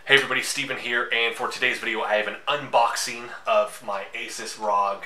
Hey everybody, Steven here, and for today's video I have an unboxing of my Asus ROG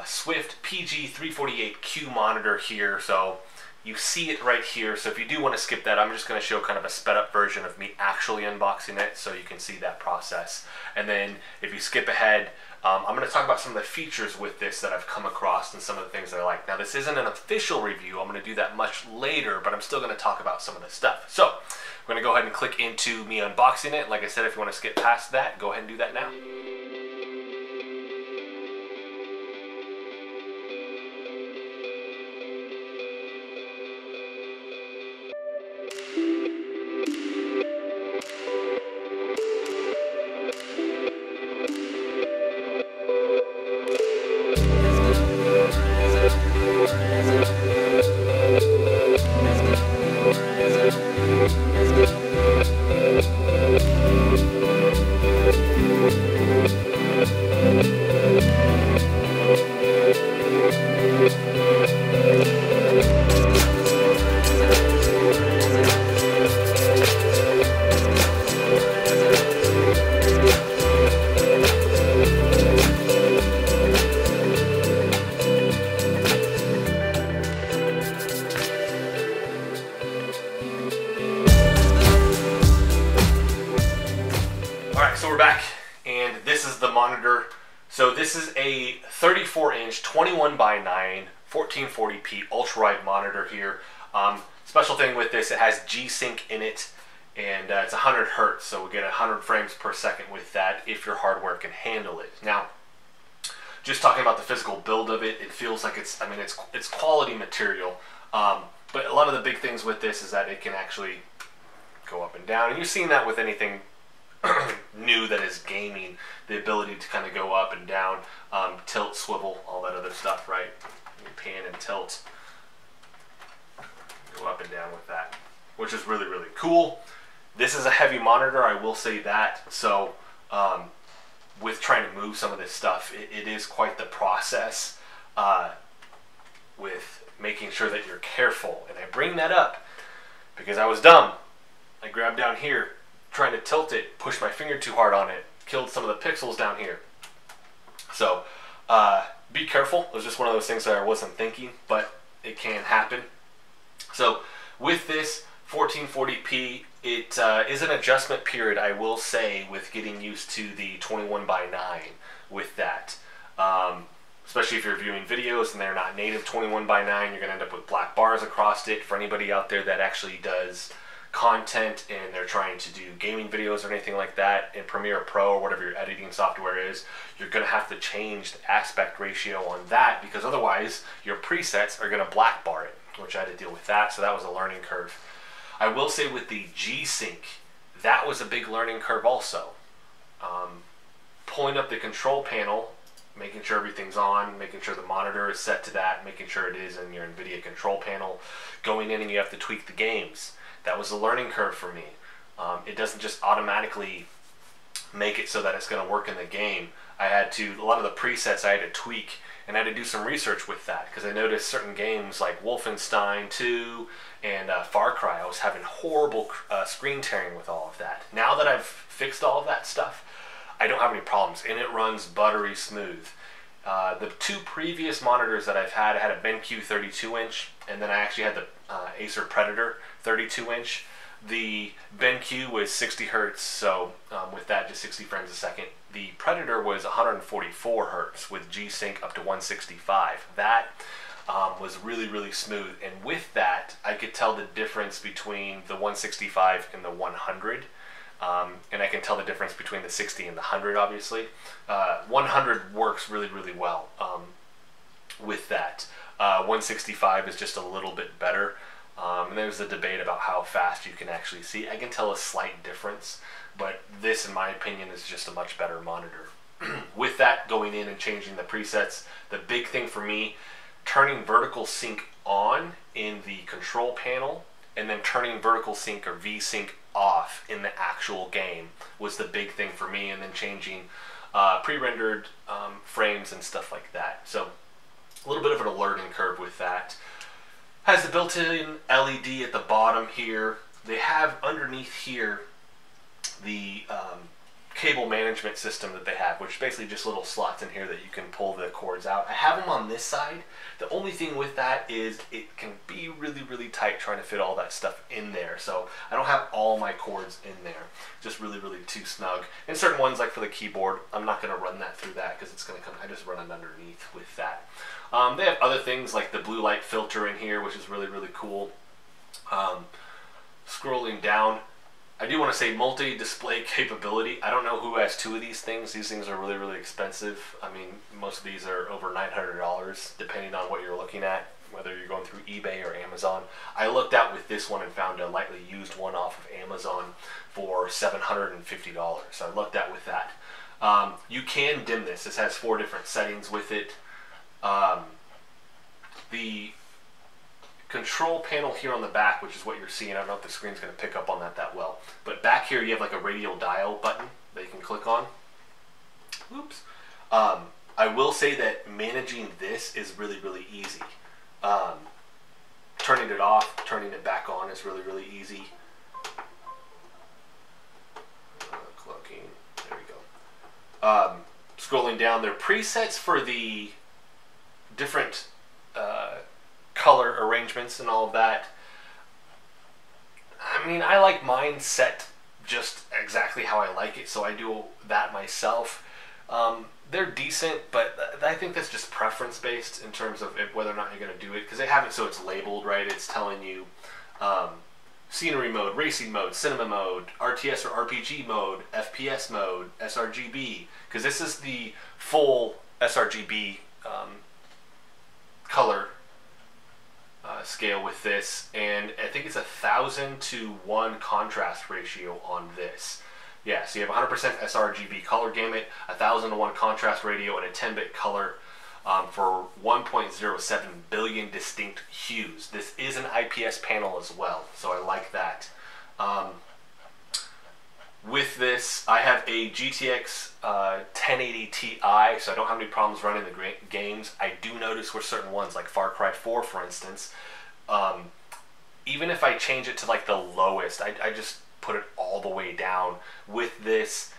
Swift PG348Q monitor here. So you see it right here, so if you do want to skip that, I'm just going to show kind of a sped up version of me actually unboxing it so you can see that process. And then if you skip ahead, I'm going to talk about some of the features with this that I've come across and some of the things that I like. Now this isn't an official review, I'm going to do that much later, but I'm still going to talk about some of the stuff. So I'm going to go ahead and click into me unboxing it. Like I said, if you want to skip past that, go ahead and do that now. Alright, so we're back, and this is the monitor. So this is a 34-inch, 21 by 9, 1440p ultra-wide monitor here. Special thing with this, it has G-Sync in it, and it's 100 hertz, so we get 100 frames per second with that if your hardware can handle it. Now, just talking about the physical build of it, it feels like it's quality material. But a lot of the big things with this is that it can actually go up and down, and you've seen that with anything new that is gaming, the ability to kind of go up and down, tilt, swivel, all that other stuff, right? You pan and tilt, go up and down with that, which is really, really cool. This is a heavy monitor, I will say that. So with trying to move some of this stuff, it is quite the process with making sure that you're careful. And I bring that up because I was dumb. I grabbed down here, trying to tilt it, pushed my finger too hard on it, killed some of the pixels down here. So be careful. It was just one of those things that I wasn't thinking, but it can happen. So with this 1440p, it is an adjustment period, I will say, with getting used to the 21 by 9 with that. Especially if you're viewing videos and they're not native 21 by 9, you're going to end up with black bars across it. For anybody out there that actually does content and they're trying to do gaming videos or anything like that in Premiere Pro or whatever your editing software is, you're going to have to change the aspect ratio on that, because otherwise your presets are going to black bar it, which I had to deal with that. So that was a learning curve. I will say with the G-Sync, that was a big learning curve also. Pulling up the control panel, making sure everything's on, making sure the monitor is set to that, making sure it is in your NVIDIA control panel, going in and you have to tweak the games. That was a learning curve for me. It doesn't just automatically make it so that it's going to work in the game. I had to, a lot of the presets I had to tweak, and I had to do some research with that, because I noticed certain games like Wolfenstein 2 and Far Cry, I was having horrible screen tearing with all of that. Now that I've fixed all of that stuff, I don't have any problems, and it runs buttery smooth. The two previous monitors that I've had, I had a BenQ 32-inch, and then I actually had the Acer Predator 32-inch. The BenQ was 60 hertz, so with that, just 60 frames a second. The Predator was 144 hertz with G-Sync up to 165. That was really, really smooth, and with that, I could tell the difference between the 165 and the 100. And I can tell the difference between the 60 and the 100, obviously. 100 works really, really well with that. 165 is just a little bit better. And there's a debate about how fast you can actually see. I can tell a slight difference, but this, in my opinion, is just a much better monitor. With that, going in and changing the presets, the big thing for me, turning vertical sync on in the control panel, and then turning vertical sync or V-Sync off in the actual game was the big thing for me, and then changing pre-rendered frames and stuff like that. So a little bit of an learning curve with that. Has the built-in LED at the bottom here. They have underneath here the cable management system that they have, which is basically just little slots in here that you can pull the cords out. I have them on this side. The only thing with that is it can be really, really tight trying to fit all that stuff in there. So I don't have all my cords in there. Just really, really too snug. And certain ones, like for the keyboard, I'm not going to run that through that because it's going to come, I just run it underneath with that. They have other things like the blue light filter in here, which is really, really cool. Scrolling down, I do want to say multi-display capability. I don't know who has two of these things. These things are really, really expensive. I mean, most of these are over $900, depending on what you're looking at, whether you're going through eBay or Amazon. I looked out with this one and found a lightly used one off of Amazon for $750. So I looked at with that. You can dim this. This has 4 different settings with it. The control panel here on the back, which is what you're seeing, I don't know if the screen's going to pick up on that well, but back here you have like a radial dial button that you can click on. Oops. I will say that managing this is really, really easy. Turning it off, turning it back on is really, really easy. Clocking, there we go. Scrolling down, there are presets for the different color arrangements and all of that. I mean, I like mine set just exactly how I like it, so I do that myself. They're decent, but I think that's just preference based in terms of whether or not you're going to do it, because they have it so it's labeled, right? It's telling you scenery mode, racing mode, cinema mode, RTS or RPG mode, FPS mode, sRGB, because this is the full sRGB color scale with this, and I think it's 1,000:1 contrast ratio on this. Yeah, so you have 100% sRGB color gamut, 1,000:1 contrast ratio, and a 10-bit color for 1.07 billion distinct hues. This is an IPS panel as well, so I like that. With this, I have a GTX 1080 Ti, so I don't have any problems running the games. I do notice with certain ones, like Far Cry 4, for instance, even if I change it to like the lowest, I just put it all the way down. With this,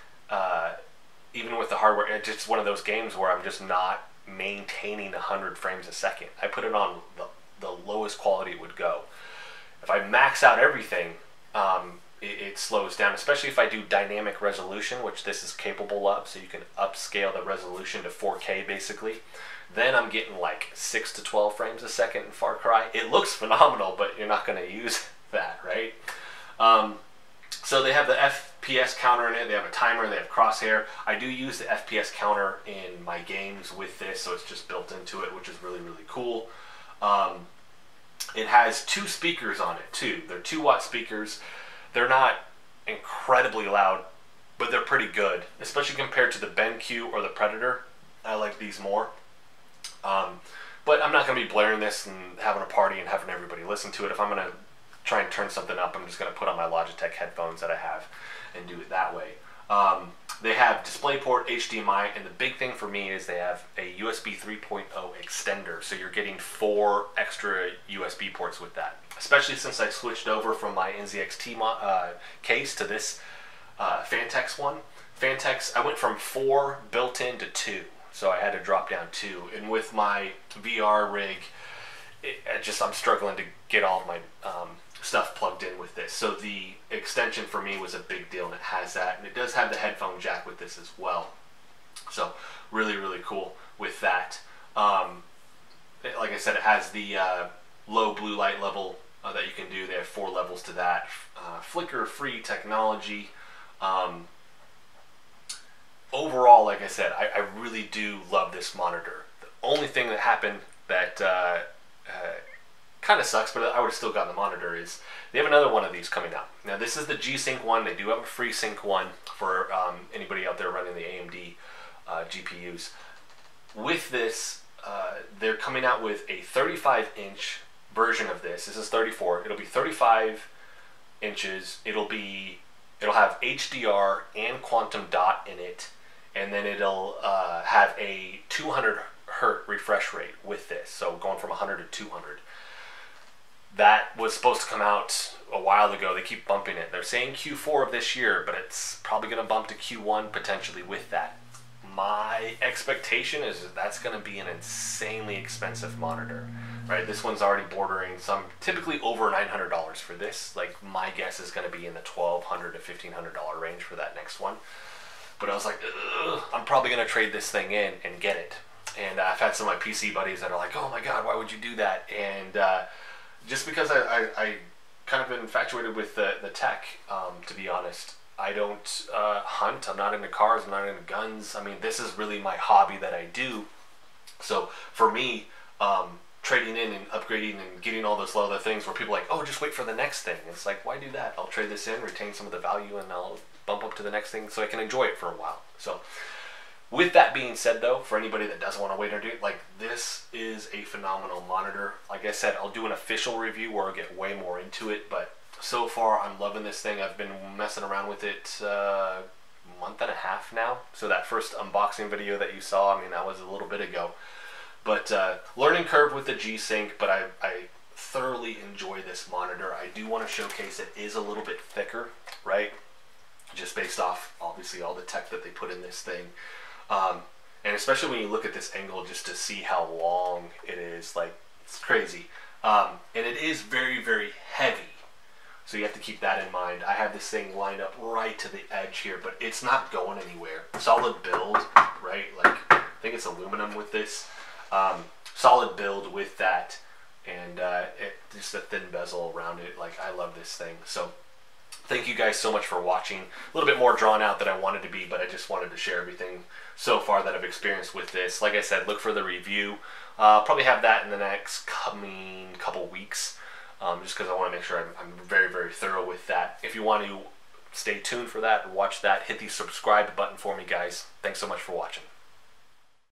even with the hardware, it's just one of those games where I'm just not maintaining 100 frames a second. I put it on the lowest quality it would go. If I max out everything, it slows down, especially if I do dynamic resolution, which this is capable of, so you can upscale the resolution to 4K basically. Then I'm getting like 6 to 12 frames a second in Far Cry. It looks phenomenal, but you're not going to use that, right? So they have the FPS counter in it, they have a timer, they have crosshair. I do use the FPS counter in my games with this, so it's just built into it, which is really, really cool. It has 2 speakers on it too. They're 2-watt speakers. They're not incredibly loud, but they're pretty good, especially compared to the BenQ or the Predator. I like these more. But I'm not going to be blaring this and having a party and having everybody listen to it. If I'm going to try and turn something up, I'm just going to put on my Logitech headphones that I have and do it that way. They have DisplayPort, HDMI, and the big thing for me is they have a USB 3.0 extender, so you're getting 4 extra USB ports with that. Especially since I switched over from my NZXT case to this Fantex one. Fantex, I went from 4 built-in to 2, so I had to drop down 2. And with my VR rig, I'm struggling to get all of my stuff plugged in with this. So the extension for me was a big deal, and it has that. And it does have the headphone jack with this as well. So really, really cool with that. Like I said, it has the low blue light level that you can do. They have 4 levels to that. Flicker-free technology. Overall, like I said, I really do love this monitor. The only thing that happened that kind of sucks, but I would have still gotten the monitor, is they have another one of these coming out. Now this is the G-Sync one. They do have a FreeSync one for anybody out there running the AMD GPUs. With this, they're coming out with a 35-inch version of this. This is 34. It'll be 35 inches. It'll have HDR and quantum dot in it, and then it'll have a 200 hertz refresh rate with this. So going from 100 to 200. that was supposed to come out a while ago. They keep bumping it. They're saying Q4 of this year, but it's probably going to bump to Q1 potentially with that. My expectation is that's going to be an insanely expensive monitor, right? This one's already bordering some, typically over $900 for this. Like, my guess is going to be in the $1,200 to $1,500 range for that next one. But I was like, ugh, I'm probably going to trade this thing in and get it. And I've had some of my PC buddies that are like, oh my God, why would you do that? And just because I kind of been infatuated with the tech, to be honest. I don't hunt. I'm not into cars. I'm not into guns. I mean, this is really my hobby that I do. So for me, trading in and upgrading and getting all those other things where people are like, oh, just wait for the next thing. It's like, why do that? I'll trade this in, retain some of the value, and I'll bump up to the next thing so I can enjoy it for a while. So with that being said, though, for anybody that doesn't want to wait or do it, like, this is a phenomenal monitor. Like I said, I'll do an official review where I'll get way more into it, but so far I'm loving this thing. I've been messing around with it a month and a half now. So that first unboxing video that you saw, I mean, that was a little bit ago. But learning curve with the G-Sync, but I thoroughly enjoy this monitor. I do want to showcase it is a little bit thicker, right? Just based off, obviously, all the tech that they put in this thing. And especially when you look at this angle, just to see how long it is, like, it's crazy. And it is very, very heavy. So you have to keep that in mind. I have this thing lined up right to the edge here, but it's not going anywhere. Solid build, right? Like, I think it's aluminum with this. Solid build with that, and just a thin bezel around it. Like, I love this thing. So thank you guys so much for watching. A little bit more drawn out than I wanted to be, but I just wanted to share everything so far that I've experienced with this. Like I said, look for the review. Probably have that in the next coming couple weeks. Just because I want to make sure I'm very, very thorough with that. If you want to stay tuned for that and watch that, hit the subscribe button for me, guys. Thanks so much for watching.